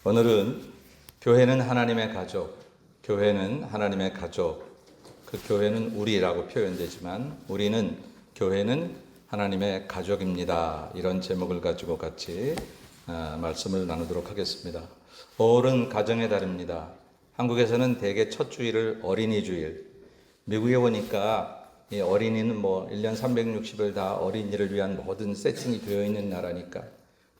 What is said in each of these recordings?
오늘은 교회는 하나님의 가족, 교회는 하나님의 가족, 그 교회는 우리라고 표현되지만 우리는 교회는 하나님의 가족입니다. 이런 제목을 가지고 같이 말씀을 나누도록 하겠습니다. 5월은 가정의 달입니다. 한국에서는 대개 첫 주일을 어린이 주일, 미국에 오니까 이 어린이는 1년 360일 다 어린이를 위한 모든 세팅이 되어 있는 나라니까.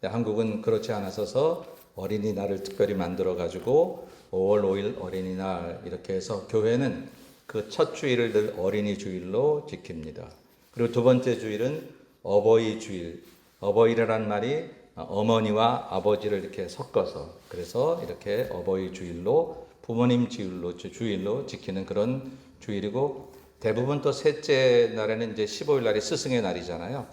한국은 그렇지 않아서 어린이날을 특별히 만들어 가지고 5월 5일 어린이날 이렇게 해서 교회는 그 첫 주일을 늘 어린이 주일로 지킵니다. 그리고 두 번째 주일은 어버이 주일. 어버이라는 말이 어머니와 아버지를 이렇게 섞어서 그래서 이렇게 어버이 주일로 부모님 주일로 지키는 그런 주일이고, 대부분 또 셋째 날에는 이제 15일 날이 스승의 날이잖아요.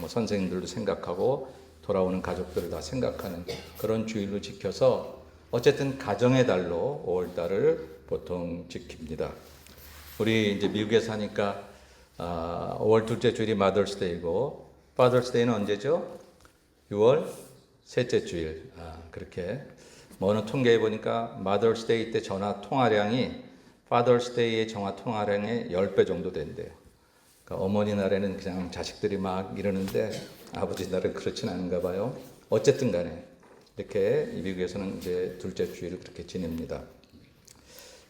선생님들도 생각하고 돌아오는 가족들을 다 생각하는 그런 주일로 지켜서 어쨌든 가정의 달로 5월 달을 보통 지킵니다. 우리 이제 미국에 사니까 5월 둘째 주일이 마더스데이고, 파더스데이는 언제죠? 6월 셋째 주일. 그렇게 어느 통계에 보니까 마더스데이 때 전화 통화량이 파더스데이의 전화 통화량의 10배 정도 된대요. 그러니까 어머니 날에는 그냥 자식들이 막 이러는데 아버지 날은 그렇진 않은가 봐요. 어쨌든 간에 이렇게 미국에서는 이제 둘째 주일을 그렇게 지냅니다.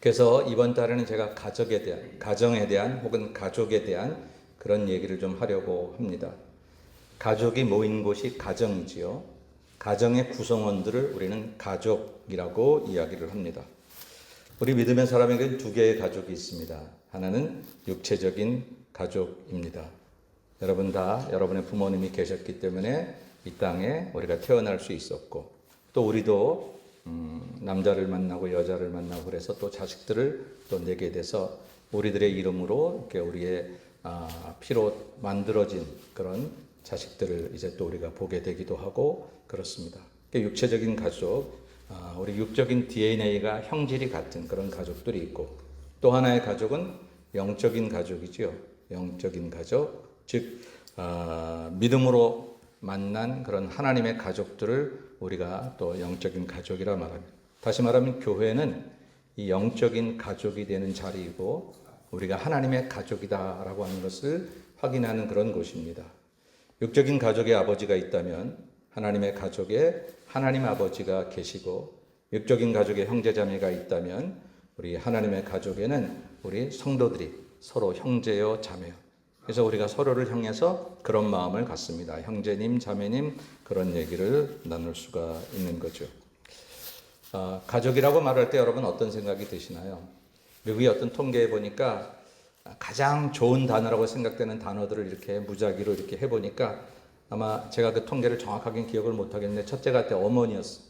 그래서 이번 달에는 제가 가정에 대한 혹은 가족에 대한 그런 얘기를 좀 하려고 합니다. 가족이 모인 곳이 가정이지요. 가정의 구성원들을 우리는 가족이라고 이야기를 합니다. 우리 믿음의 사람에게는 두 개의 가족이 있습니다. 하나는 육체적인 가족입니다. 여러분 다 여러분의 부모님이 계셨기 때문에 이 땅에 우리가 태어날 수 있었고, 또 우리도 남자를 만나고 여자를 만나고 그래서 또 자식들을 또 내게 돼서 우리들의 이름으로 이렇게 우리의 피로 만들어진 그런 자식들을 이제 또 우리가 보게 되기도 하고 그렇습니다. 육체적인 가족, 우리 육적인 DNA가 형질이 같은 그런 가족들이 있고, 또 하나의 가족은 영적인 가족이지요. 영적인 가족, 즉 믿음으로 만난 그런 하나님의 가족들을 우리가 또 영적인 가족이라 말합니다. 다시 말하면 교회는 이 영적인 가족이 되는 자리이고 우리가 하나님의 가족이다라고 하는 것을 확인하는 그런 곳입니다. 육적인 가족의 아버지가 있다면 하나님의 가족에 하나님 아버지가 계시고, 육적인 가족의 형제자매가 있다면 우리 하나님의 가족에는 우리 성도들이 서로 형제요 자매요. 그래서 우리가 서로를 향해서 그런 마음을 갖습니다. 형제님, 자매님, 그런 얘기를 나눌 수가 있는 거죠. 가족이라고 말할 때 여러분 어떤 생각이 드시나요? 미국의 어떤 통계에 보니까 가장 좋은 단어라고 생각되는 단어들을 이렇게 무작위로 이렇게 해보니까 아마 제가 그 통계를 정확하게 기억을 못하겠는데 첫째가 어머니였어.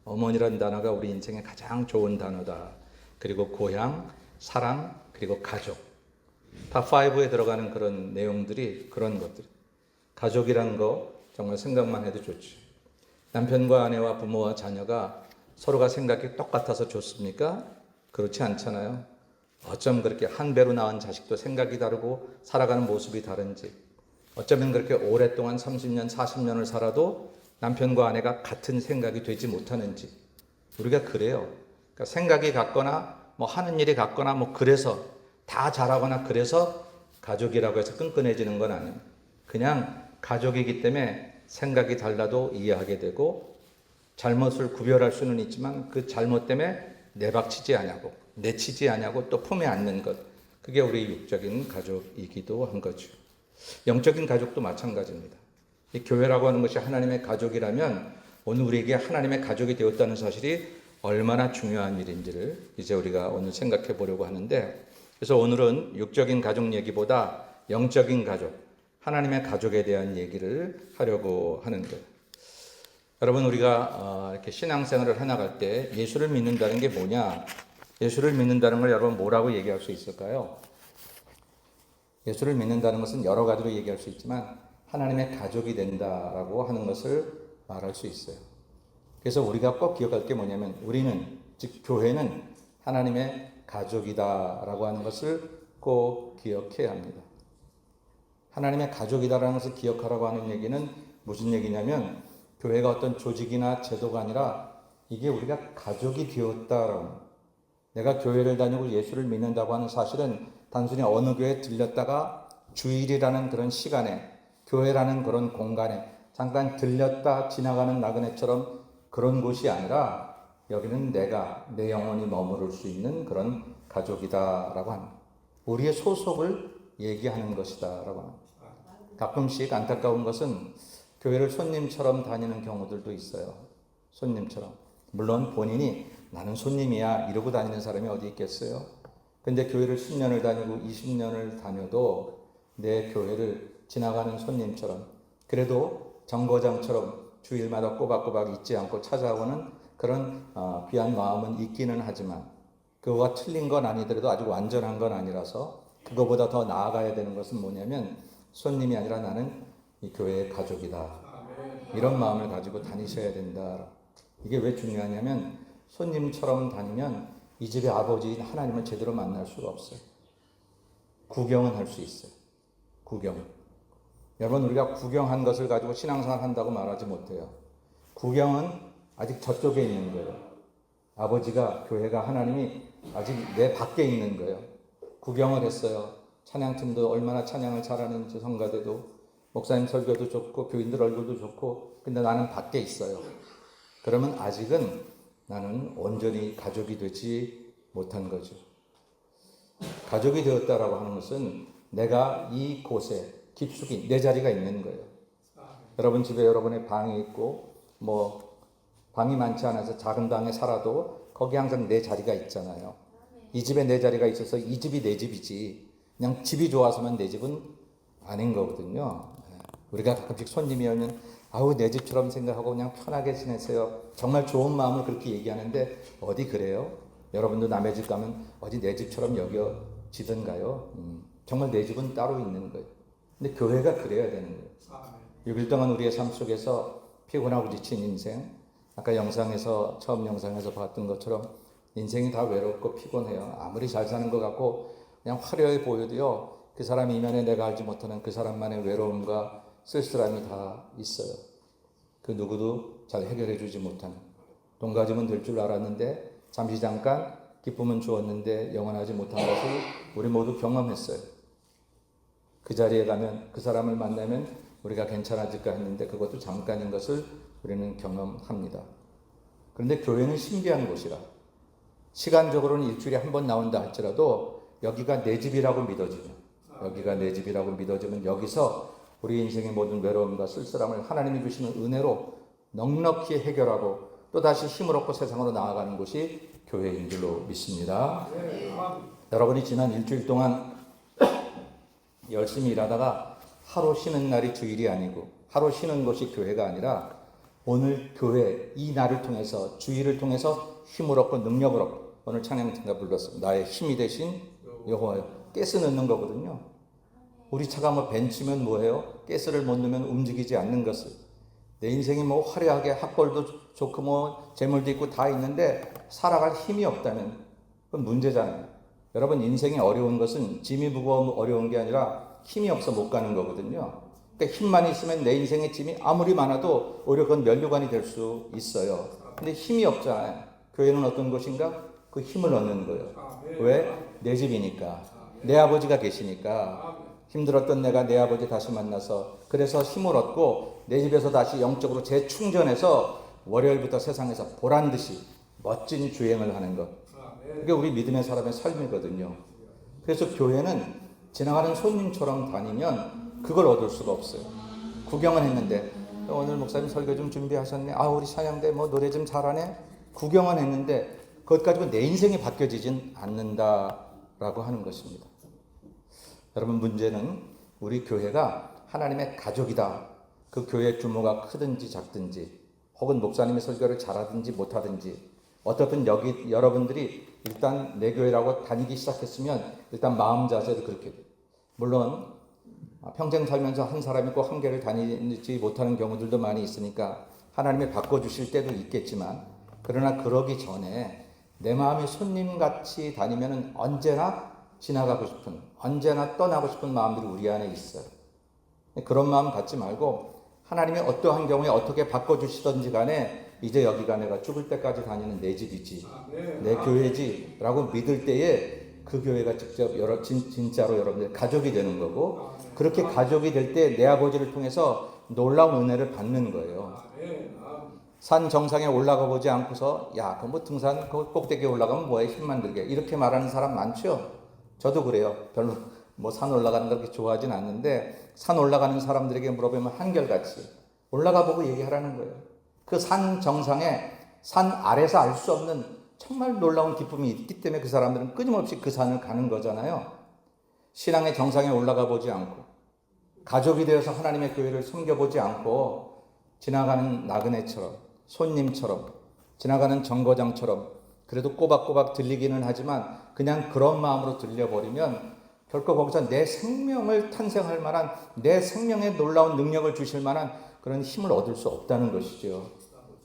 어머니라는 단어가 우리 인생에 가장 좋은 단어다. 그리고 고향, 사랑, 그리고 가족. 탑5에 들어가는 그런 내용들이 그런 것들. 가족이란 거 정말 생각만 해도 좋죠. 남편과 아내와 부모와 자녀가 서로가 생각이 똑같아서 좋습니까? 그렇지 않잖아요. 어쩜 그렇게 한 배로 낳은 자식도 생각이 다르고 살아가는 모습이 다른지, 어쩌면 그렇게 오랫동안 30년, 40년을 살아도 남편과 아내가 같은 생각이 되지 못하는지, 우리가 그래요. 그러니까 생각이 같거나 하는 일이 같거나 그래서 다 잘하거나 그래서 가족이라고 해서 끈끈해지는 건 아니에요. 그냥 가족이기 때문에 생각이 달라도 이해하게 되고, 잘못을 구별할 수는 있지만 그 잘못 때문에 내박치지 않냐고, 내치지 않냐고 또 품에 안는 것, 그게 우리 육적인 가족이기도 한 거죠. 영적인 가족도 마찬가지입니다. 이 교회라고 하는 것이 하나님의 가족이라면 오늘 우리에게 하나님의 가족이 되었다는 사실이 얼마나 중요한 일인지를 이제 우리가 오늘 생각해 보려고 하는데, 그래서 오늘은 육적인 가족 얘기보다 영적인 가족, 하나님의 가족에 대한 얘기를 하려고 하는 거예요. 여러분, 우리가 이렇게 신앙생활을 해나갈 때 예수를 믿는다는 게 뭐냐? 예수를 믿는다는 걸 여러분 뭐라고 얘기할 수 있을까요? 예수를 믿는다는 것은 여러 가지로 얘기할 수 있지만 하나님의 가족이 된다라고 하는 것을 말할 수 있어요. 그래서 우리가 꼭 기억할 게 뭐냐면 우리는, 즉 교회는 하나님의 가족이다라고 하는 것을 꼭 기억해야 합니다. 하나님의 가족이다라는 것을 기억하라고 하는 얘기는 무슨 얘기냐면 교회가 어떤 조직이나 제도가 아니라 이게 우리가 가족이 되었다라는, 내가 교회를 다니고 예수를 믿는다고 하는 사실은 단순히 어느 교회에 들렸다가 주일이라는 그런 시간에, 교회라는 그런 공간에 잠깐 들렸다 지나가는 나그네처럼 그런 곳이 아니라 여기는 내가, 내 영혼이 머무를 수 있는 그런 가족이다라고 하는, 우리의 소속을 얘기하는 것이다라고 하는. 가끔씩 안타까운 것은 교회를 손님처럼 다니는 경우들도 있어요. 손님처럼. 물론 본인이 나는 손님이야 이러고 다니는 사람이 어디 있겠어요? 근데 교회를 10년을 다니고 20년을 다녀도 내 교회를 지나가는 손님처럼, 그래도 정거장처럼 주일마다 꼬박꼬박 잊지 않고 찾아오는 그런 귀한 마음은 있기는 하지만, 그거가 틀린 건 아니더라도 아직 완전한 건 아니라서 그거보다 더 나아가야 되는 것은 뭐냐면, 손님이 아니라 나는 이 교회의 가족이다, 이런 마음을 가지고 다니셔야 된다. 이게 왜 중요하냐면, 손님처럼 다니면 이 집의 아버지인 하나님을 제대로 만날 수가 없어요. 구경은 할 수 있어요. 구경. 여러분, 우리가 구경한 것을 가지고 신앙생활 한다고 말하지 못해요. 구경은 아직 저쪽에 있는 거예요. 아버지가, 교회가, 하나님이 아직 내 밖에 있는 거예요. 구경을 했어요. 찬양팀도 얼마나 찬양을 잘하는지, 성가대도, 목사님 설교도 좋고 교인들 얼굴도 좋고, 근데 나는 밖에 있어요. 그러면 아직은 나는 온전히 가족이 되지 못한 거죠. 가족이 되었다라고 하는 것은 내가 이 곳에 깊숙이 내 자리가 있는 거예요. 여러분 집에 여러분의 방이 있고, 방이 많지 않아서 작은 방에 살아도 거기 항상 내 자리가 있잖아요. 이 집에 내 자리가 있어서 이 집이 내 집이지, 그냥 집이 좋아서만 내 집은 아닌 거거든요. 우리가 가끔씩 손님이 오면 아우 내 집처럼 생각하고 그냥 편하게 지내세요, 정말 좋은 마음을 그렇게 얘기하는데 어디 그래요? 여러분도 남의 집 가면 어디 내 집처럼 여겨지던가요? 정말 내 집은 따로 있는 거예요. 근데 교회가 그래야 되는 거예요. 6일 동안 우리의 삶 속에서 피곤하고 지친 인생, 아까 영상에서, 처음 영상에서 봤던 것처럼 인생이 다 외롭고 피곤해요. 아무리 잘 사는 것 같고 그냥 화려해 보여도요, 그 사람 이면에 내가 알지 못하는 그 사람만의 외로움과 쓸쓸함이 다 있어요. 그 누구도 잘 해결해 주지 못하는, 돈 가지면 될 줄 알았는데 잠시 잠깐 기쁨은 주었는데 영원하지 못한 것을 우리 모두 경험했어요. 그 자리에 가면, 그 사람을 만나면 우리가 괜찮아질까 했는데 그것도 잠깐인 것을 우리는 경험합니다. 그런데 교회는 신비한 곳이라, 시간적으로는 일주일에 한 번 나온다 할지라도 여기가 내 집이라고 믿어지면, 여기가 내 집이라고 믿어지면 여기서 우리 인생의 모든 외로움과 쓸쓸함을 하나님이 주시는 은혜로 넉넉히 해결하고 또다시 힘을 얻고 세상으로 나아가는 곳이 교회인 줄로 믿습니다. 여러분이 지난 일주일 동안 열심히 일하다가 하루 쉬는 날이 주일이 아니고, 하루 쉬는 것이 교회가 아니라 오늘 교회, 이 날을 통해서, 주일을 통해서 힘을 얻고 능력을 얻고, 오늘 찬양팀가 불렀습니다. 나의 힘이 되신 여호와여. 가스 넣는 거거든요. 우리 차가 벤치면 뭐예요? 가스를 못 넣으면 움직이지 않는 것을. 내 인생이 화려하게 학벌도 좋고 재물도 있고 다 있는데 살아갈 힘이 없다면 그건 문제잖아요. 여러분, 인생이 어려운 것은 짐이 무거워 어려운 게 아니라 힘이 없어 못 가는 거거든요. 그러니까 힘만 있으면 내 인생의 짐이 아무리 많아도 오히려 그건 면류관이 될 수 있어요. 근데 힘이 없잖아요. 교회는 어떤 곳인가? 그 힘을 얻는 거예요. 왜? 내 집이니까. 내 아버지가 계시니까. 힘들었던 내가 내 아버지 다시 만나서, 그래서 힘을 얻고 내 집에서 다시 영적으로 재충전해서 월요일부터 세상에서 보란듯이 멋진 주행을 하는 것. 그게 우리 믿음의 사람의 삶이거든요. 그래서 교회는 지나가는 손님처럼 다니면 그걸 얻을 수가 없어요. 구경을 했는데 오늘 목사님 설교 좀 준비하셨네, 우리 찬양대 노래 좀 잘하네, 구경은 했는데 그것 가지고 내 인생이 바뀌어지진 않는다라고 하는 것입니다. 여러분, 문제는 우리 교회가 하나님의 가족이다. 그 교회 규모가 크든지 작든지, 혹은 목사님의 설교를 잘하든지 못하든지, 어떻든 여기 여러분들이 일단 내 교회라고 다니기 시작했으면 일단 마음 자세도 그렇게 돼요. 물론 평생 살면서 한 사람이 꼭 한 교회를 다니지 못하는 경우들도 많이 있으니까 하나님이 바꿔주실 때도 있겠지만, 그러나 그러기 전에 내 마음이 손님같이 다니면 언제나 지나가고 싶은, 언제나 떠나고 싶은 마음들이 우리 안에 있어요. 그런 마음 갖지 말고 하나님이 어떠한 경우에 어떻게 바꿔주시든지 간에 이제 여기가 내가 죽을 때까지 다니는 내 집이지, 내 교회지라고 믿을 때에 그 교회가 직접 진짜로 여러분들 가족이 되는 거고, 그렇게 가족이 될 때 내 아버지를 통해서 놀라운 은혜를 받는 거예요. 산 정상에 올라가 보지 않고서 야, 그 뭐 등산 그 꼭대기에 올라가면 뭐해, 힘만 들게, 이렇게 말하는 사람 많죠. 저도 그래요. 별로 뭐 산 올라가는 걸 그렇게 좋아하진 않는데, 산 올라가는 사람들에게 물어보면 한결같이 올라가 보고 얘기하라는 거예요. 그 산 정상에, 산 아래서 알 수 없는 정말 놀라운 기쁨이 있기 때문에 그 사람들은 끊임없이 그 산을 가는 거잖아요. 신앙의 정상에 올라가 보지 않고, 가족이 되어서 하나님의 교회를 섬겨보지 않고, 지나가는 나그네처럼, 손님처럼, 지나가는 정거장처럼 그래도 꼬박꼬박 들리기는 하지만 그냥 그런 마음으로 들려버리면 결코 거기서 내 생명을 탄생할 만한, 내 생명에 놀라운 능력을 주실 만한 그런 힘을 얻을 수 없다는 것이죠.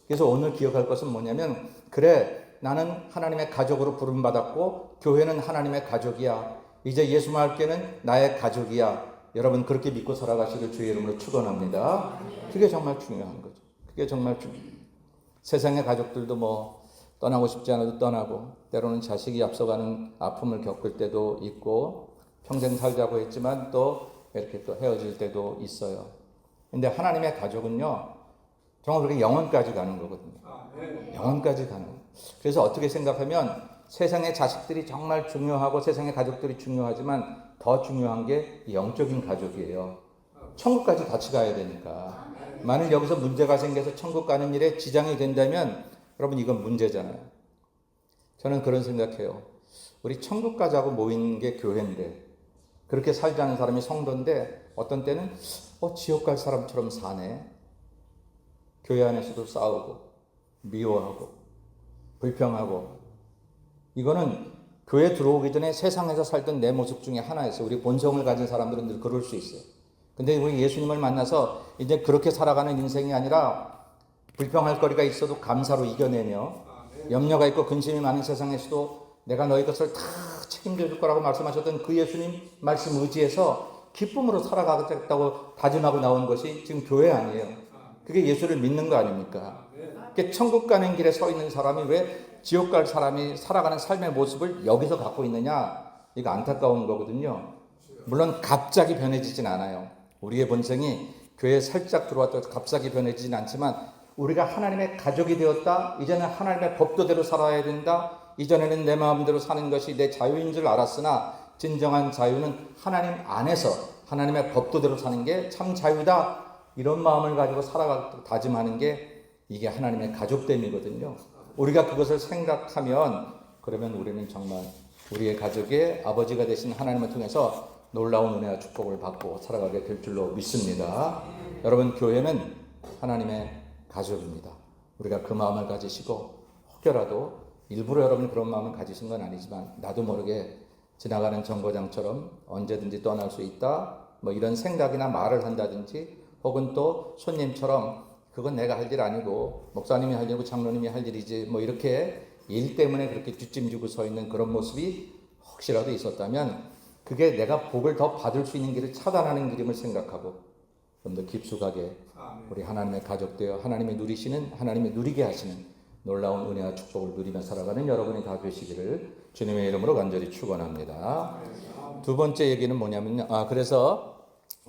그래서 오늘 기억할 것은 뭐냐면, 그래, 나는 하나님의 가족으로 부름받았고 교회는 하나님의 가족이야. 이제 예수만 할게는 나의 가족이야. 여러분 그렇게 믿고 살아가시길 주의 이름으로 축원합니다. 그게 정말 중요한 거죠. 그게 정말 중요해요. 세상의 가족들도 뭐 떠나고 싶지 않아도 떠나고, 때로는 자식이 앞서가는 아픔을 겪을 때도 있고, 평생 살자고 했지만 또 이렇게 또 헤어질 때도 있어요. 근데 하나님의 가족은요, 정말 그렇게 영원까지 가는 거거든요. 영원까지 가는 거예요. 그래서 어떻게 생각하면 세상의 자식들이 정말 중요하고 세상의 가족들이 중요하지만 더 중요한 게 영적인 가족이에요. 천국까지 같이 가야 되니까. 만일 여기서 문제가 생겨서 천국 가는 일에 지장이 된다면 여러분 이건 문제잖아요. 저는 그런 생각해요. 우리 천국 가자고 모인 게 교회인데, 그렇게 살지 않은 사람이 성도인데 어떤 때는 지옥 갈 사람처럼 사네. 교회 안에서도 싸우고 미워하고 불평하고. 이거는 교회 들어오기 전에 세상에서 살던 내 모습 중에 하나였어요. 우리 본성을 가진 사람들은 늘 그럴 수 있어요. 근데 우리 예수님을 만나서 이제 그렇게 살아가는 인생이 아니라, 불평할 거리가 있어도 감사로 이겨내며, 염려가 있고 근심이 많은 세상에서도 내가 너희 것을 다 책임져 줄 거라고 말씀하셨던 그 예수님 말씀 의지해서 기쁨으로 살아가겠다고 다짐하고 나온 것이 지금 교회 아니에요. 그게 예수를 믿는 거 아닙니까? 천국 가는 길에 서 있는 사람이 왜 지옥 갈 사람이 살아가는 삶의 모습을 여기서 갖고 있느냐? 이거 안타까운 거거든요. 물론 갑자기 변해지진 않아요. 우리의 본성이 교회에 살짝 들어왔다고 갑자기 변해지진 않지만, 우리가 하나님의 가족이 되었다, 이제는 하나님의 법도대로 살아야 된다, 이전에는 내 마음대로 사는 것이 내 자유인 줄 알았으나 진정한 자유는 하나님 안에서 하나님의 법도대로 사는 게 참 자유다, 이런 마음을 가지고 살아가고 다짐하는 게 이게 하나님의 가족됨이거든요. 우리가 그것을 생각하면, 그러면 우리는 정말 우리의 가족의 아버지가 되신 하나님을 통해서 놀라운 은혜와 축복을 받고 살아가게 될 줄로 믿습니다. 여러분, 교회는 하나님의 가족입니다. 우리가 그 마음을 가지시고, 혹여라도 일부러 여러분이 그런 마음을 가지신 건 아니지만 나도 모르게 지나가는 정거장처럼 언제든지 떠날 수 있다, 뭐 이런 생각이나 말을 한다든지, 혹은 또 손님처럼 그건 내가 할 일 아니고 목사님이 할 일이고 장로님이 할 일이지, 뭐 이렇게 일 때문에 그렇게 뒷짐지고 서 있는 그런 모습이 혹시라도 있었다면, 그게 내가 복을 더 받을 수 있는 길을 차단하는 길임을 생각하고 좀 더 깊숙하게 우리 하나님의 가족되어 하나님의 누리시는, 하나님의 누리게 하시는 놀라운 은혜와 축복을 누리며 살아가는 여러분이 다 되시기를 주님의 이름으로 간절히 축원합니다. 두 번째 얘기는 뭐냐면요. 그래서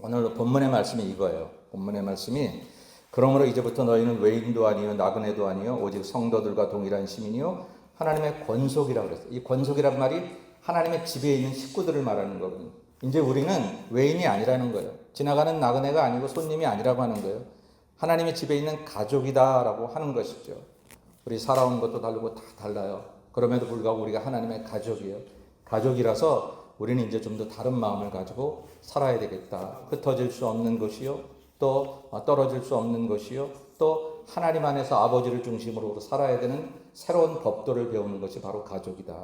오늘 본문의 말씀이 이거예요. 본문의 말씀이, 그러므로 이제부터 너희는 외인도 아니요 나그네도 아니요 오직 성도들과 동일한 시민이요 하나님의 권속이라고 그랬어요. 이 권속이란 말이 하나님의 집에 있는 식구들을 말하는 거거든요. 이제 우리는 외인이 아니라는 거예요. 지나가는 나그네가 아니고 손님이 아니라고 하는 거예요. 하나님의 집에 있는 가족이다라고 하는 것이죠. 우리 살아온 것도 다르고 다 달라요. 그럼에도 불구하고 우리가 하나님의 가족이에요. 가족이라서 우리는 이제 좀 더 다른 마음을 가지고 살아야 되겠다. 흩어질 수 없는 것이요, 또 떨어질 수 없는 것이요, 또 하나님 안에서 아버지를 중심으로 살아야 되는 새로운 법도를 배우는 것이 바로 가족이다.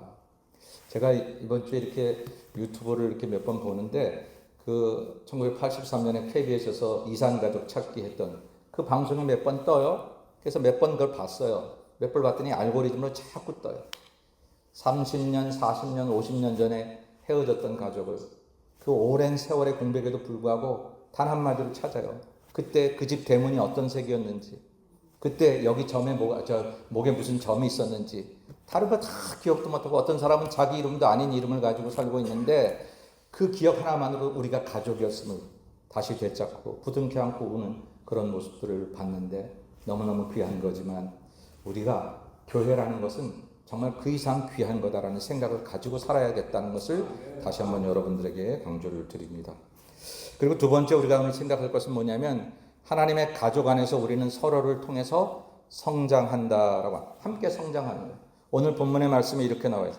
제가 이번 주에 이렇게 유튜브를 이렇게 몇 번 보는데, 그 1983년에 KBS에서 이산가족 찾기 했던 그 방송이 몇 번 떠요. 그래서 몇 번 그걸 봤어요. 몇 번 봤더니 알고리즘으로 자꾸 떠요. 30년, 40년, 50년 전에 헤어졌던 가족을 그 오랜 세월의 공백에도 불구하고 단 한마디로 찾아요. 그때 그 집 대문이 어떤 색이었는지, 그때 여기 목에 무슨 점이 있었는지 다른 거 다 기억도 못하고 어떤 사람은 자기 이름도 아닌 이름을 가지고 살고 있는데 그 기억 하나만으로 우리가 가족이었음을 다시 되찾고 부둥켜 안고 우는 그런 모습들을 봤는데 너무너무 귀한 거지만 우리가 교회라는 것은 정말 그 이상 귀한 거다라는 생각을 가지고 살아야겠다는 것을 다시 한번 여러분들에게 강조를 드립니다. 그리고 두 번째 우리가 오늘 생각할 것은 뭐냐면 하나님의 가족 안에서 우리는 서로를 통해서 성장한다라고 함께 성장하는 거예요. 오늘 본문의 말씀이 이렇게 나와요.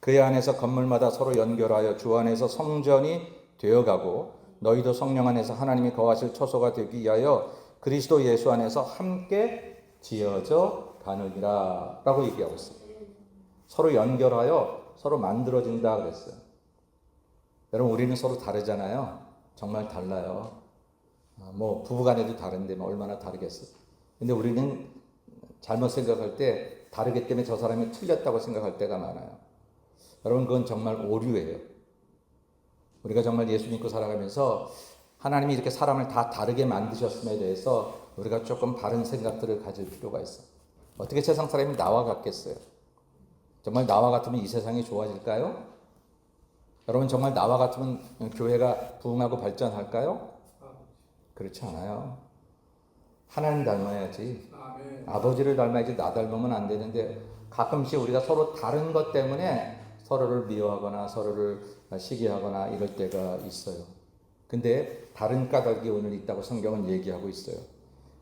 그의 안에서 건물마다 서로 연결하여 주 안에서 성전이 되어가고 너희도 성령 안에서 하나님이 거하실 처소가 되기 위하여 그리스도 예수 안에서 함께 지어져 가느니라 라고 얘기하고 있어요. 서로 연결하여 서로 만들어진다 그랬어요. 여러분 우리는 서로 다르잖아요. 정말 달라요. 뭐 부부간에도 다른데 뭐 얼마나 다르겠어요. 근데 우리는 잘못 생각할 때 다르기 때문에 저 사람이 틀렸다고 생각할 때가 많아요. 여러분 그건 정말 오류예요. 우리가 정말 예수 믿고 살아가면서 하나님이 이렇게 사람을 다 다르게 만드셨음에 대해서 우리가 조금 바른 생각들을 가질 필요가 있어요. 어떻게 세상 사람이 나와 같겠어요? 정말 나와 같으면 이 세상이 좋아질까요? 여러분 정말 나와 같으면 교회가 부흥하고 발전할까요? 그렇지 않아요. 하나님 닮아야지. 아버지를 닮아야지 나 닮으면 안 되는데 가끔씩 우리가 서로 다른 것 때문에 서로를 미워하거나 서로를 시기하거나 이럴 때가 있어요. 근데 다른 까닭이 오늘 있다고 성경은 얘기하고 있어요.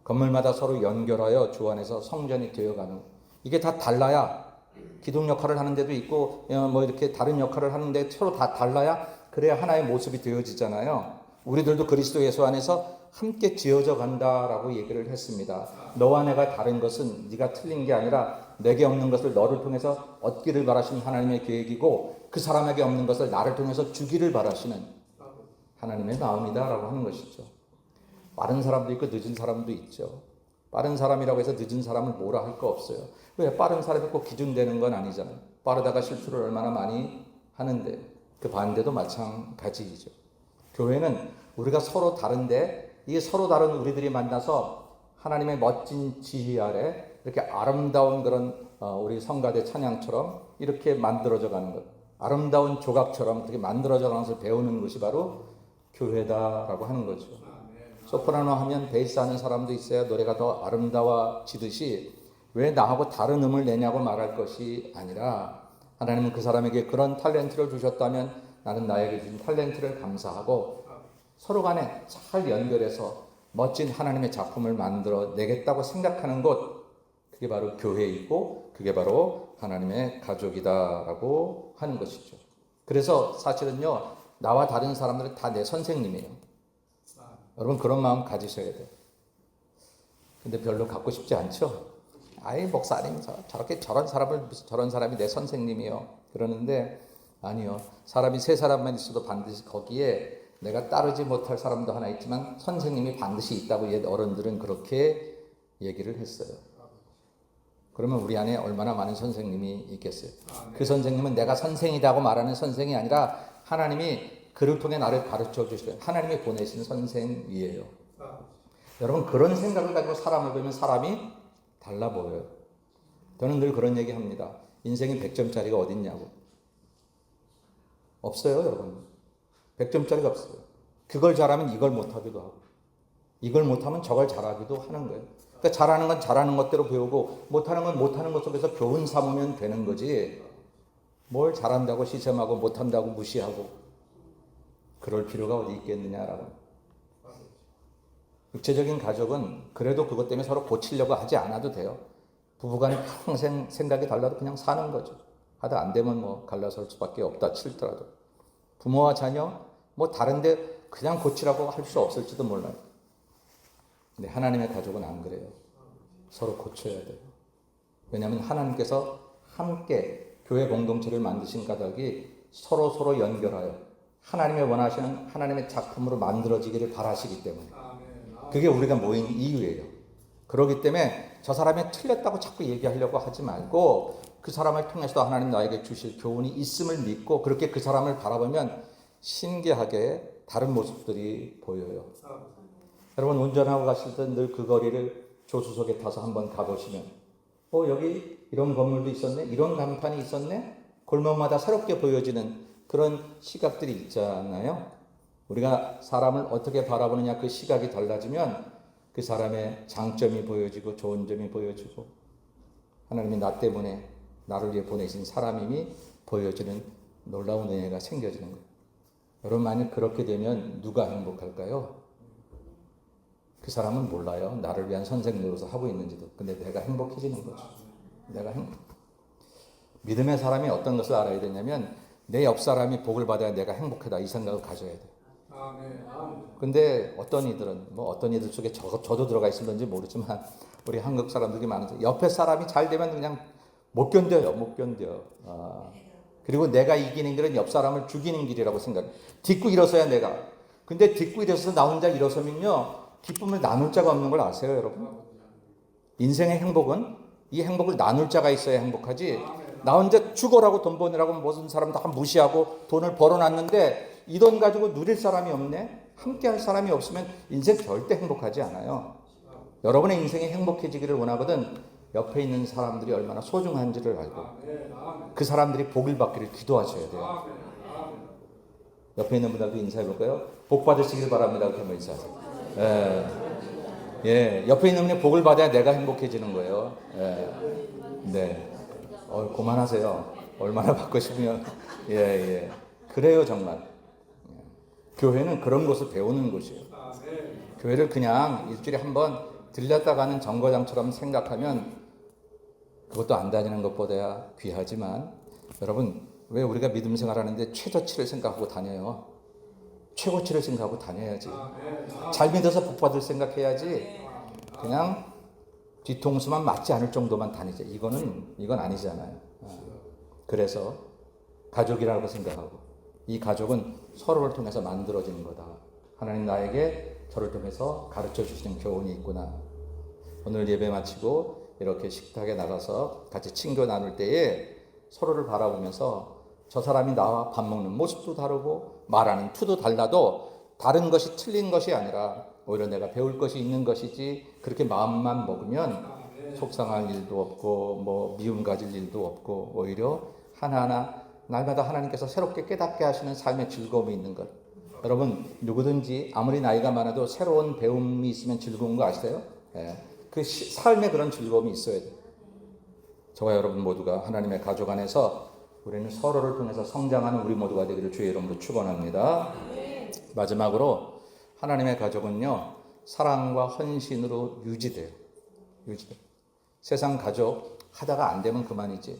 건물마다 서로 연결하여 주 안에서 성전이 되어가는 이게 다 달라야 기둥 역할을 하는 데도 있고 뭐 이렇게 다른 역할을 하는데 서로 다 달라야 그래야 하나의 모습이 되어지잖아요. 우리들도 그리스도 예수 안에서 함께 지어져 간다라고 얘기를 했습니다. 너와 내가 다른 것은 네가 틀린 게 아니라 내게 없는 것을 너를 통해서 얻기를 바라시는 하나님의 계획이고 그 사람에게 없는 것을 나를 통해서 주기를 바라시는 하나님의 마음이다라고 하는 것이죠. 빠른 사람도 있고 늦은 사람도 있죠. 빠른 사람이라고 해서 늦은 사람을 뭐라 할 거 없어요. 왜 빠른 사람이 꼭 기준되는 건 아니잖아요. 빠르다가 실수를 얼마나 많이 하는데 그 반대도 마찬가지이죠. 교회는 우리가 서로 다른데 이 서로 다른 우리들이 만나서 하나님의 멋진 지휘 아래 이렇게 아름다운 그런 우리 성가대 찬양처럼 이렇게 만들어져 가는 것, 아름다운 조각처럼 이렇게 만들어져 가는 것을 배우는 것이 바로 교회다라고 하는 거죠. 소프라노 하면 베이스 하는 사람도 있어야 노래가 더 아름다워지듯이 왜 나하고 다른 음을 내냐고 말할 것이 아니라 하나님은 그 사람에게 그런 탤런트를 주셨다면 나는 나에게 주신 탤런트를 감사하고 서로 간에 잘 연결해서 멋진 하나님의 작품을 만들어 내겠다고 생각하는 것, 그게 바로 교회이고 그게 바로 하나님의 가족이다라고 하는 것이죠. 그래서 사실은요, 나와 다른 사람들은 다 내 선생님이에요. 여러분 그런 마음 가지셔야 돼요. 근데 별로 갖고 싶지 않죠? 아이 목사님 저렇게 저런 사람이 내 선생님이요. 그러는데 아니요. 사람이 세 사람만 있어도 반드시 거기에 내가 따르지 못할 사람도 하나 있지만 선생님이 반드시 있다고 옛 어른들은 그렇게 얘기를 했어요. 그러면 우리 안에 얼마나 많은 선생님이 있겠어요. 그 선생님은 내가 선생이라고 말하는 선생이 아니라 하나님이 그를 통해 나를 가르쳐 주시는 하나님이 보내신 선생이에요. 여러분 그런 생각을 가지고 사람을 보면 사람이 달라 보여요. 저는 늘 그런 얘기 합니다. 인생이 100점짜리가 어디 있냐고. 없어요, 여러분. 100점짜리가 없어요. 그걸 잘하면 이걸 못하기도 하고 이걸 못하면 저걸 잘하기도 하는 거예요. 그러니까 잘하는 건 잘하는 것대로 배우고 못하는 건 못하는 것 속에서 교훈 삼으면 되는 거지 뭘 잘한다고 시샘하고 못한다고 무시하고 그럴 필요가 어디 있겠느냐라고. 육체적인 가족은 그래도 그것 때문에 서로 고치려고 하지 않아도 돼요. 부부간에 평생 생각이 달라도 그냥 사는 거죠. 하다 안 되면 뭐 갈라설 수밖에 없다 칠더라도. 부모와 자녀 뭐 다른데 그냥 고치라고 할 수 없을지도 몰라요. 근데 하나님의 가족은 안 그래요. 서로 고쳐야 돼요. 왜냐하면 하나님께서 함께 교회 공동체를 만드신 까닭이 서로 연결하여 하나님의 원하시는 하나님의 작품으로 만들어지기를 바라시기 때문에 그게 우리가 모인 이유예요. 그렇기 때문에 저 사람이 틀렸다고 자꾸 얘기하려고 하지 말고 그 사람을 통해서도 하나님 나에게 주실 교훈이 있음을 믿고 그렇게 그 사람을 바라보면 신기하게 다른 모습들이 보여요. 여러분 운전하고 가실 때 늘 그 거리를 조수석에 타서 한번 가보시면 여기 이런 건물도 있었네, 이런 간판이 있었네, 골목마다 새롭게 보여지는 그런 시각들이 있잖아요. 우리가 사람을 어떻게 바라보느냐, 그 시각이 달라지면 그 사람의 장점이 보여지고 좋은 점이 보여지고 하나님이 나 때문에 나를 위해 보내신 사람임이 보여지는 놀라운 은혜가 생겨지는 거예요. 여러분, 만약 그렇게 되면 누가 행복할까요? 그 사람은 몰라요. 나를 위한 선생 노릇을 하고 있는지도. 근데 내가 행복해지는 거죠. 내가 믿음의 사람이 어떤 것을 알아야 되냐면 내 옆 사람이 복을 받아야 내가 행복하다, 이 생각을 가져야 돼요. 근데 어떤 이들은 어떤 이들 속에 저도 들어가 있을런지 모르지만 우리 한국 사람들이 많은데 옆에 사람이 잘 되면 그냥 못 견뎌요. 못 견뎌. 그리고 내가 이기는 길은 옆 사람을 죽이는 길이라고 생각해. 딛고 일어서야 내가. 근데 딛고 일어서서 나 혼자 일어서면요, 기쁨을 나눌 자가 없는 걸 아세요, 여러분? 인생의 행복은 이 행복을 나눌 자가 있어야 행복하지. 나 혼자 죽어라고 돈 버느라고 모든 사람 다 무시하고 돈을 벌어놨는데 이 돈 가지고 누릴 사람이 없네? 함께 할 사람이 없으면 인생 절대 행복하지 않아요. 여러분의 인생이 행복해지기를 원하거든 옆에 있는 사람들이 얼마나 소중한지를 알고 그 사람들이 복을 받기를 기도하셔야 돼요. 옆에 있는 분들도 인사해 볼까요? 복 받으시길 바랍니다. 이렇게 한번 인사하세요. 옆에 있는 분이 복을 받아야 내가 행복해지는 거예요. 네. 그만하세요. 얼마나 받고 싶으면. 그래요, 정말. 교회는 그런 것을 배우는 곳이에요. 교회를 그냥 일주일에 한번 들렸다 가는 정거장처럼 생각하면 그것도 안 다니는 것보다야 귀하지만, 여러분, 왜 우리가 믿음 생활하는데 최저치를 생각하고 다녀요? 최고치를 생각하고 다녀야지. 잘 믿어서 복 받을 생각해야지. 그냥 뒤통수만 맞지 않을 정도만 다니죠. 이건 아니잖아요. 그래서 가족이라고 생각하고 이 가족은 서로를 통해서 만들어지는 거다. 하나님 나에게 저를 통해서 가르쳐 주시는 교훈이 있구나. 오늘 예배 마치고 이렇게 식탁에 나가서 같이 친교 나눌 때에 서로를 바라보면서 저 사람이 나와 밥 먹는 모습도 다르고 말하는 투도 달라도 다른 것이 틀린 것이 아니라 오히려 내가 배울 것이 있는 것이지, 그렇게 마음만 먹으면 속상할 일도 없고 미움 가질 일도 없고 오히려 하나하나 날마다 하나님께서 새롭게 깨닫게 하시는 삶의 즐거움이 있는 것. 여러분, 누구든지 아무리 나이가 많아도 새로운 배움이 있으면 즐거운 거 아시세요? 그 삶에 그런 즐거움이 있어야 돼요. 저와 여러분 모두가 하나님의 가족 안에서 우리는 서로를 통해서 성장하는 우리 모두가 되기를 주의 이름으로 축원합니다. 마지막으로 하나님의 가족은요, 사랑과 헌신으로 유지돼요. 세상 가족 하다가 안 되면 그만이지.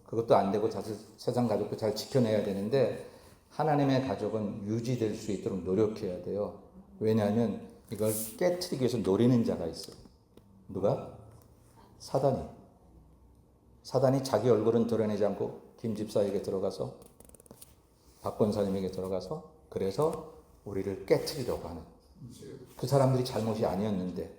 그것도 안 되고 세상 가족도 잘 지켜내야 되는데 하나님의 가족은 유지될 수 있도록 노력해야 돼요. 왜냐하면 이걸 깨트리기 위해서 노리는 자가 있어요. 누가? 사단이 자기 얼굴은 드러내지 않고 김 집사에게 들어가서, 박 권사님에게 들어가서 그래서 우리를 깨트리려고 하는, 그 사람들이 잘못이 아니었는데,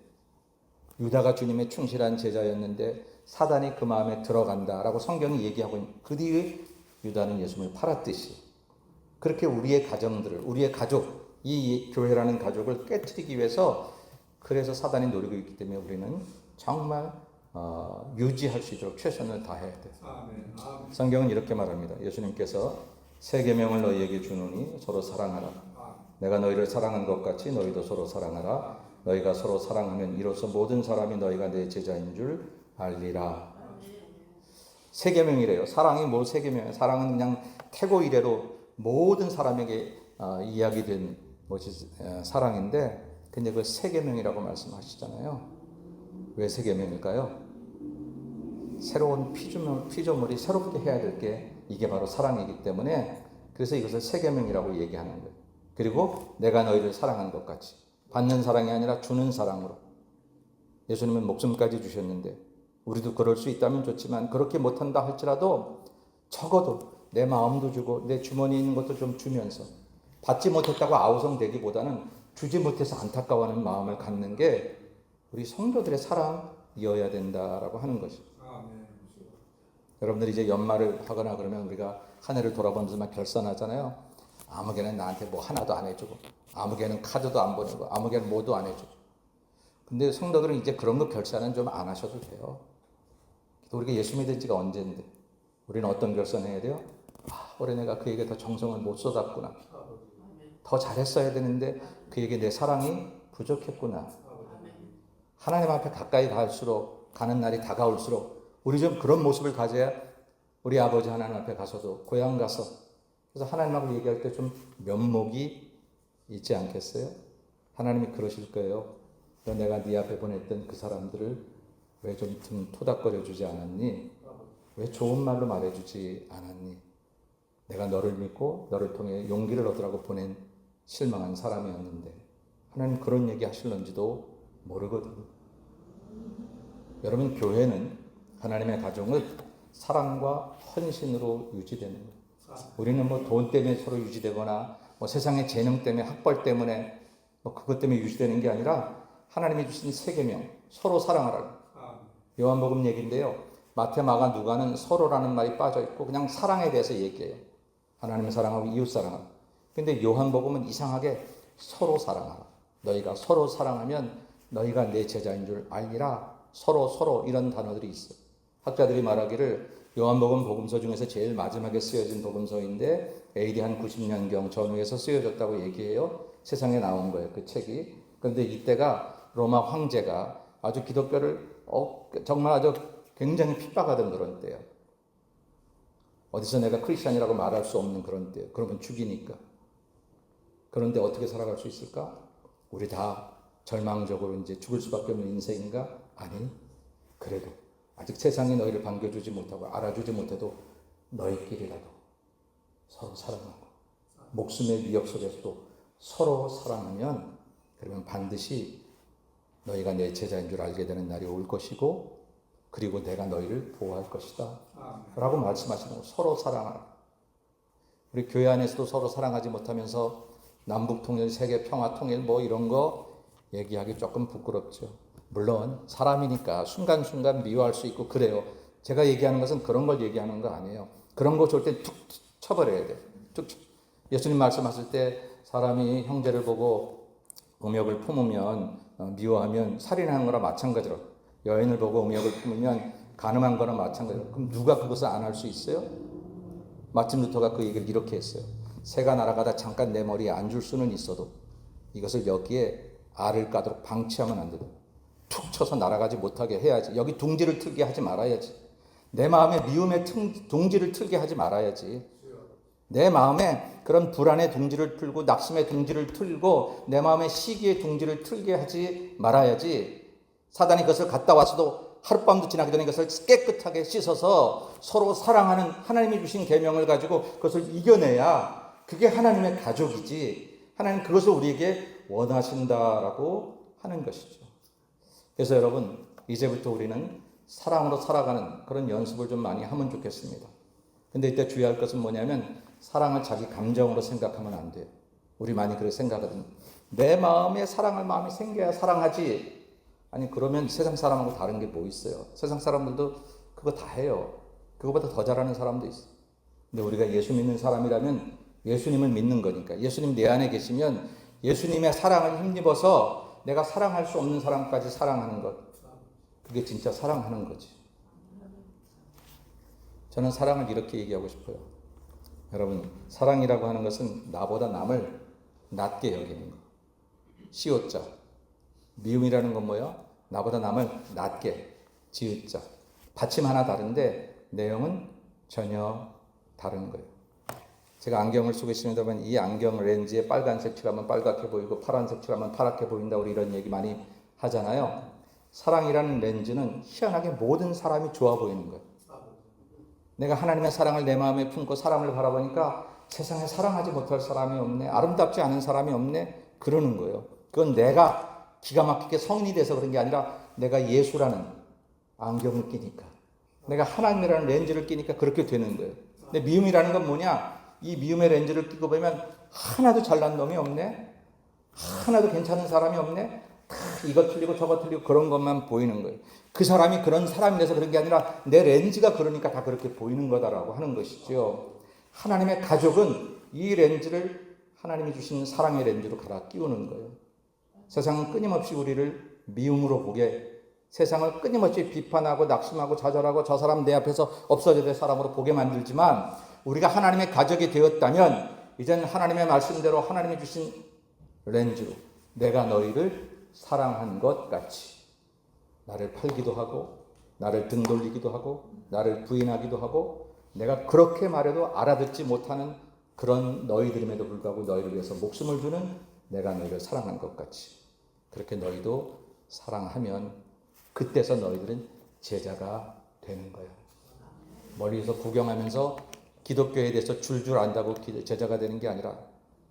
유다가 주님의 충실한 제자였는데 사단이 그 마음에 들어간다라고 성경이 얘기하고 있는, 그 뒤에 유다는 예수님을 팔았듯이 그렇게 우리의 가정들을, 우리의 가족, 이 교회라는 가족을 깨트리기 위해서 그래서 사단이 노리고 있기 때문에 우리는 정말 유지할 수 있도록 최선을 다해야 돼요. 성경은 이렇게 말합니다. 예수님께서 세 계명을 너희에게 주노니 서로 사랑하라. 내가 너희를 사랑한 것 같이 너희도 서로 사랑하라. 너희가 서로 사랑하면 이로써 모든 사람이 너희가 내 제자인 줄 알리라. 세 계명이래요. 사랑이 세 계명이에요? 사랑은 그냥 태고 이래로 모든 사람에게 이야기된 것이 사랑인데, 근데 그 세 계명이라고 말씀하시잖아요. 왜 세 계명일까요? 새로운 피조물이 새롭게 해야 될 게 이게 바로 사랑이기 때문에, 그래서 이것을 세 계명이라고 얘기하는 거예요. 그리고 내가 너희를 사랑한 것 같이, 받는 사랑이 아니라 주는 사랑으로. 예수님은 목숨까지 주셨는데 우리도 그럴 수 있다면 좋지만, 그렇게 못한다 할지라도 적어도 내 마음도 주고 내 주머니에 있는 것도 좀 주면서, 받지 못했다고 아우성되기보다는 주지 못해서 안타까워하는 마음을 갖는 게 우리 성도들의 사랑이어야 된다라고 하는 것이죠. 여러분들이 이제 연말을 하거나 그러면 우리가 한 해를 돌아보면서 막 결산하잖아요. 아무개는 나한테 하나도 안 해주고, 아무개는 카드도 안 보내고, 아무개는 뭐도 안 해주고. 근데 성도들은 이제 그런 거 결산은 좀 안 하셔도 돼요. 우리가 예수 믿은 지가 언젠데 우리는 어떤 결산해야 돼요? 올해 내가 그에게 더 정성을 못 쏟았구나. 더 잘했어야 되는데 그에게 내 사랑이 부족했구나. 하나님 앞에 가까이 갈수록, 가는 날이 다가올수록 우리 좀 그런 모습을 가져야 우리 아버지 하나님 앞에 가서도, 고향 가서, 그래서 하나님하고 얘기할 때 좀 면목이 있지 않겠어요? 하나님이 그러실 거예요. 너 내가 네 앞에 보냈던 그 사람들을 왜 좀 등 토닥거려 주지 않았니? 왜 좋은 말로 말해주지 않았니? 내가 너를 믿고 너를 통해 용기를 얻으라고 보낸 실망한 사람이었는데, 하나님 그런 얘기 하실런지도 모르거든요. 여러분, 교회는, 하나님의 가정은 사랑과 헌신으로 유지되는 거예요. 우리는 뭐 돈 때문에 서로 유지되거나 뭐 세상의 재능 때문에, 학벌 때문에 뭐 그것 때문에 유지되는 게 아니라 하나님이 주신 세 계명, 서로 사랑하라는 요한복음 얘기인데요. 마태, 마가, 누가는 서로라는 말이 빠져 있고 그냥 사랑에 대해서 얘기해요. 하나님을 사랑하고 이웃 사랑하고. 근데 요한복음은 이상하게 서로 사랑하라. 너희가 서로 사랑하면 너희가 내 제자인 줄 알리라. 서로 이런 단어들이 있어요. 학자들이 말하기를 요한복음 복음서 중에서 제일 마지막에 쓰여진 복음서인데 AD 한 90년경 전후에서 쓰여졌다고 얘기해요. 세상에 나온 거예요, 그 책이. 그런데 이때가 로마 황제가 아주 기독교를 정말 아주 굉장히 핍박하던 그런 때예요. 어디서 내가 크리스찬이라고 말할 수 없는 그런 때예요. 그러면 죽이니까. 그런데 어떻게 살아갈 수 있을까? 우리 다 절망적으로 이제 죽을 수밖에 없는 인생인가? 아니, 그래도 아직 세상이 너희를 반겨주지 못하고 알아주지 못해도 너희끼리라도 서로 사랑하고 목숨의 위협 속에서도 서로 사랑하면, 그러면 반드시 너희가 내 제자인 줄 알게 되는 날이 올 것이고, 그리고 내가 너희를 보호할 것이다 라고 말씀하시는 거예요. 서로 사랑하라. 우리 교회 안에서도 서로 사랑하지 못하면서 남북통일, 세계평화통일 뭐 이런 거 얘기하기 조금 부끄럽죠. 물론 사람이니까 순간순간 미워할 수 있고 그래요. 제가 얘기하는 것은 그런 걸 얘기하는 거 아니에요. 그런 거 좋을 때 툭 쳐버려야 돼요. 툭. 예수님 말씀하실 때 사람이 형제를 보고 음욕을 품으면, 미워하면 살인하는 거나 마찬가지로, 여인을 보고 음욕을 품으면 간음한 거나 마찬가지로. 그럼 누가 그것을 안 할 수 있어요? 마틴 루터가 그 얘기를 이렇게 했어요. 새가 날아가다 잠깐 내 머리에 앉을 수는 있어도 이것을 여기에 알을 까도록 방치하면 안 되고 툭 쳐서 날아가지 못하게 해야지. 여기 둥지를 틀게 하지 말아야지. 내 마음에 미움의 둥지를 틀게 하지 말아야지. 내 마음에 그런 불안의 둥지를 틀고 낙심의 둥지를 틀고 내 마음에 시기의 둥지를 틀게 하지 말아야지. 사단이 그것을 갖다 와서도 하룻밤도 지나기 전에 그것을 깨끗하게 씻어서 서로 사랑하는 하나님이 주신 계명을 가지고 그것을 이겨내야 그게 하나님의 가족이지. 하나님 그것을 우리에게 원하신다라고 하는 것이죠. 그래서 여러분, 이제부터 우리는 사랑으로 살아가는 그런 연습을 좀 많이 하면 좋겠습니다. 근데 이때 주의할 것은 뭐냐면, 사랑을 자기 감정으로 생각하면 안 돼요. 우리 많이 그렇게 생각하거든요. 내 마음에 사랑할 마음이 생겨야 사랑하지. 아니, 그러면 세상 사람하고 다른 게 뭐 있어요? 세상 사람들도 그거 다 해요. 그거보다 더 잘하는 사람도 있어요. 근데 우리가 예수 믿는 사람이라면 예수님을 믿는 거니까, 예수님 내 안에 계시면 예수님의 사랑을 힘입어서 내가 사랑할 수 없는 사람까지 사랑하는 것, 그게 진짜 사랑하는 거지. 저는 사랑을 이렇게 얘기하고 싶어요. 여러분, 사랑이라고 하는 것은 나보다 남을 낮게 여기는 거. 시옷자. 미움이라는 건 뭐야? 나보다 남을 낮게. 지읒자. 받침 하나 다른데 내용은 전혀 다른 거예요. 제가 안경을 쓰고 있습니다만 이 안경 렌즈에 빨간색 칠하면 빨갛게 보이고 파란색 칠하면 파랗게 보인다, 우리 이런 얘기 많이 하잖아요. 사랑이라는 렌즈는 희한하게 모든 사람이 좋아 보이는 거예요. 내가 하나님의 사랑을 내 마음에 품고 사람을 바라보니까 세상에 사랑하지 못할 사람이 없네, 아름답지 않은 사람이 없네, 그러는 거예요. 그건 내가 기가 막히게 성인이 돼서 그런 게 아니라 내가 예수라는 안경을 끼니까, 내가 하나님이라는 렌즈를 끼니까 그렇게 되는 거예요. 근데 미움이라는 건 뭐냐? 이 미움의 렌즈를 끼고 보면 하나도 잘난 놈이 없네, 하나도 괜찮은 사람이 없네, 다 이거 틀리고 저거 틀리고 그런 것만 보이는 거예요. 그 사람이 그런 사람이라서 그런 게 아니라 내 렌즈가 그러니까 다 그렇게 보이는 거다라고 하는 것이죠. 하나님의 가족은 이 렌즈를 하나님이 주신 사랑의 렌즈로 갈아 끼우는 거예요. 세상은 끊임없이 우리를 미움으로 보게, 세상을 끊임없이 비판하고 낙심하고 좌절하고 저 사람 내 앞에서 없어져야 될 사람으로 보게 만들지만, 우리가 하나님의 가족이 되었다면 이제는 하나님의 말씀대로 하나님이 주신 렌즈로 내가 너희를 사랑한 것 같이 나를 팔기도 하고 나를 등 돌리기도 하고 나를 부인하기도 하고 내가 그렇게 말해도 알아듣지 못하는 그런 너희들임에도 불구하고 너희를 위해서 목숨을 주는 내가 너희를 사랑한 것 같이 그렇게 너희도 사랑하면 그때서 너희들은 제자가 되는 거예요. 멀리서 구경하면서 기독교에 대해서 줄줄 안다고 제자가 되는 게 아니라,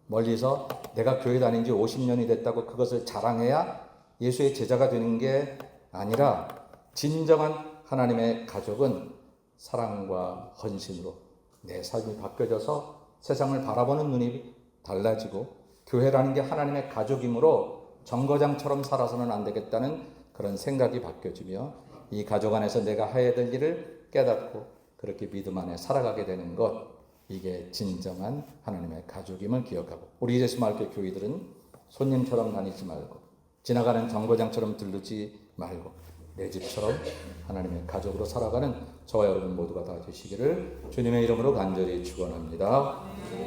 멀리서 내가 교회 다닌 지 50년이 됐다고 그것을 자랑해야 예수의 제자가 되는 게 아니라, 진정한 하나님의 가족은 사랑과 헌신으로 내 삶이 바뀌어져서 세상을 바라보는 눈이 달라지고, 교회라는 게 하나님의 가족이므로 정거장처럼 살아서는 안 되겠다는 그런 생각이 바뀌어지며, 이 가족 안에서 내가 해야 될 일을 깨닫고 그렇게 믿음 안에 살아가게 되는 것, 이게 진정한 하나님의 가족임을 기억하고, 우리 예수 마을교회 교회들은 손님처럼 다니지 말고 지나가는 정거장처럼 들르지 말고 내 집처럼 하나님의 가족으로 살아가는 저와 여러분 모두가 다 되시기를 주님의 이름으로 간절히 축원합니다.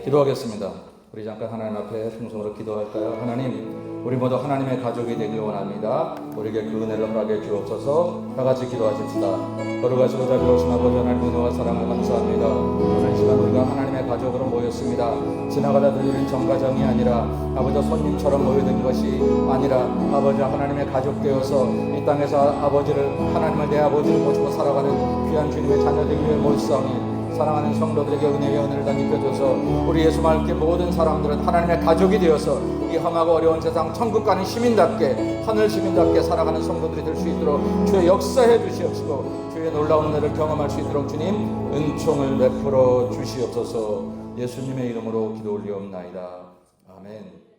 기도하겠습니다. 우리 잠깐 하나님 앞에 통성으로 기도할까요? 하나님, 우리 모두 하나님의 가족이 되길 원합니다. 우리에게 그 은혜를 허락해 주옵소서. 다 같이 기도하십시다. 거룩하시고 자비로우신 아버지 하나님, 은혜와 사랑을 감사합니다. 오늘 시간 우리가 하나님의 가족으로 모였습니다. 지나가다 들리는 정가정이 아니라 아버지 손님처럼 모여든 것이 아니라 아버지 하나님의 가족 되어서 이 땅에서 아버지를, 하나님을 내 아버지를 모시고 살아가는 귀한 주님의 자녀되기 위해 모시사오니, 사랑하는 성도들에게 은혜의 은혜를 다 입혀줘서 우리 예수 마을교회 모든 사람들은 하나님의 가족이 되어서 이 험하고 어려운 세상 천국 가는 시민답게, 하늘 시민답게 살아가는 성도들이 될 수 있도록 주의 역사해 주시옵시고, 주의 놀라운 은혜를 경험할 수 있도록 주님 은총을 베풀어 주시옵소서. 예수님의 이름으로 기도 올리옵나이다. 아멘.